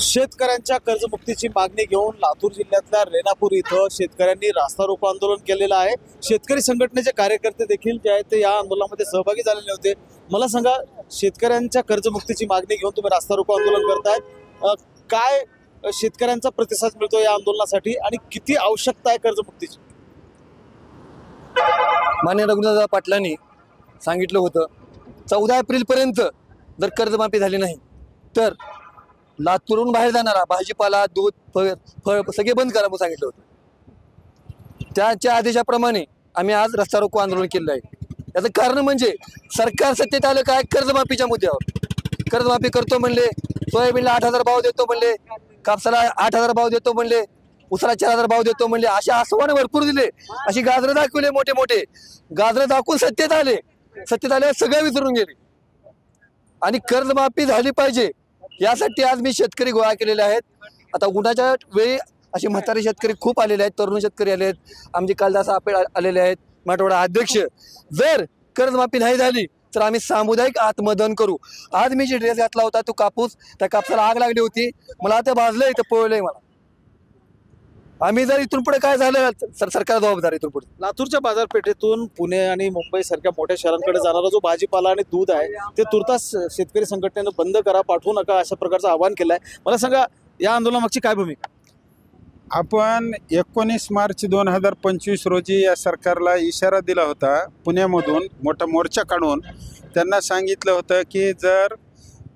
शेतकऱ्यांच्या कर्जमुक्तीची मागणी घेऊन लातूर जिल्ह्यातल्या रेणापूर इथं शेतकऱ्यांनी रास्ता रोको आंदोलन केलेलं आहे। शेतकरी संघटनेचे कार्यकर्ते देखील जे आहेत ते या आंदोलनामध्ये सहभागी झालेले होते। मला सांगा, शेतकऱ्यांच्या कर्जमुक्तीची मागणी घेऊन तुम्ही रास्ता रोको आंदोलन करताय, काय शेतकऱ्यांचा प्रतिसाद मिळतो या आंदोलनासाठी आणि किती आवश्यकता आहे कर्जमुक्तीची? माननीय रघुनाथ पाटलांनी सांगितलं होतं 14 एप्रिलपर्यंत जर कर्जमाफी झाली नाही तर लातूरून बाहेर जाणारा भाजीपाला, दूध, फळ सगळे बंद करा म्हणून सांगितलं होतं। त्याच्या आदेशाप्रमाणे आम्ही आज रस्ता रोको आंदोलन केलं आहे। याचं कारण म्हणजे सरकार सत्तेत आलं काय, कर्जमाफीच्या मुद्द्यावर कर्जमाफी करतो म्हणले, सोयाबीनला 8,000 भाव देतो म्हणले, कापसाला 8,000 भाव देतो म्हणले, उसाला 4,000 भाव देतो म्हणले, अशा आश्वाने भरपूर दिले, अशी गाजरं दाखवले, मोठे मोठे गाजरं दाखवून सत्तेत आले सगळे विसरून गेले आणि कर्जमाफी झाली पाहिजे यासाठी आज मी शेतकरी गोळा केलेले आहेत। आता उन्हाच्या वेळी असे म्हातारे शेतकरी खूप आलेले आहेत, तरुण शेतकरी आले आहेत, आमचे कालदास आपे आलेले आहेत, मराठवाडा अध्यक्ष। जर कर्जमाफी नाही झाली तर आम्ही सामुदायिक आत्मदहन करू। आज मी जे ड्रेस घातला होता तो कापूस, त्या कापसाला आग लागली होती, मला ते भाजलंय, इथं पळलंय मला। आम्ही जर इथून पुढे काय झालं सरकार जबाबदार। इथून पुढे लातूरच्या बाजारपेठेतून पुणे आणि मुंबई सारख्या मोठ्या शहरांकडे जाणारा जो भाजीपाला आणि दूध आहे ते तुर्तास शेतकरी संघटनेनं बंद करा, पाठवू नका, अशा प्रकारचं आवाहन केलंय। मला सांगा, या आंदोलनामागची काय भूमिका? आपण 19 मार्च 2025 रोजी या सरकारला इशारा दिला होता। पुण्यामधून मोठा मोर्चा काढून त्यांना सांगितलं होतं की जर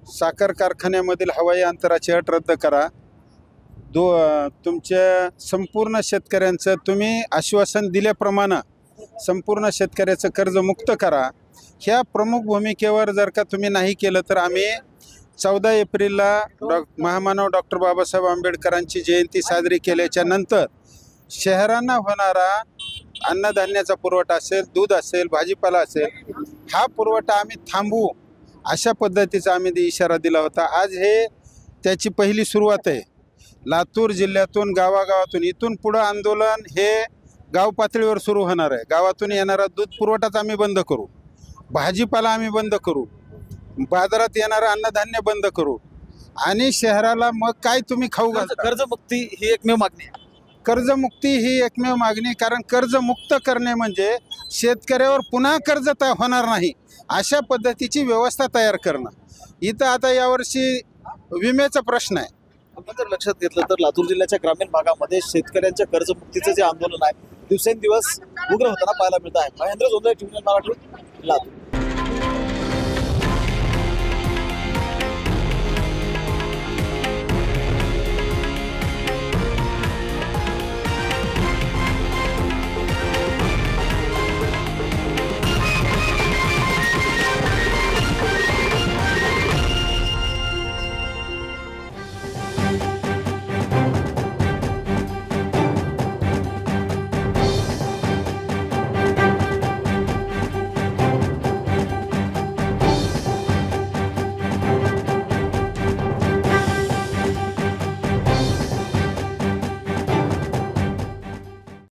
साखर कारखान्यामधील हवाई अंतराची अट रद्द करा, तुमच्या संपूर्ण शेतकऱ्यांचं तुम्ही आश्वासन दिल्याप्रमाणे संपूर्ण शेतकऱ्याचं कर्ज मुक्त करा। ह्या प्रमुख भूमिकेवर जर का तुम्ही नाही केलं तर आम्ही 14 एप्रिलला महामानव डॉक्टर बाबासाहेब आंबेडकरांची जयंती साजरी केल्याच्या नंतर शहरांना होणारा अन्नधान्याचा पुरवठा असेल, दूध असेल, भाजीपाला असेल, हा पुरवठा आम्ही थांबवू, अशा पद्धतीचा आम्ही इशारा दिला होता। आज हे त्याची पहिली सुरुवात आहे। लातूर जिल्ह्यातून गावागावातून इथून पुढं आंदोलन हे गाव पातळीवर सुरू होणार आहे। गावातून येणारा दूध पुरवठाच आम्ही बंद करू, भाजीपाला आम्ही बंद करू, बाजारात येणारं अन्नधान्य बंद करू आणि शहराला मग काय तुम्ही खाऊ घालता। कर्जमुक्ती ही एकमेव मागणी आहे। कर्जमुक्ती ही एकमेव मागणी, कारण कर्जमुक्त करणे म्हणजे शेतकऱ्यावर पुन्हा कर्ज होणार नाही अशा पद्धतीची व्यवस्था तयार करणं। इथं आता यावर्षी विम्याचा प्रश्न आहे। आपण जर लक्षात घेतलं तर लातूर जिल्ह्याच्या ग्रामीण भागामध्ये शेतकऱ्यांच्या कर्जमुक्तीचं जे आंदोलन आहे दिवसेंदिवस उग्र होताना पाहायला मिळत आहे। महेंद्र जोंधळे, टीव्ही मराठी, लातूर।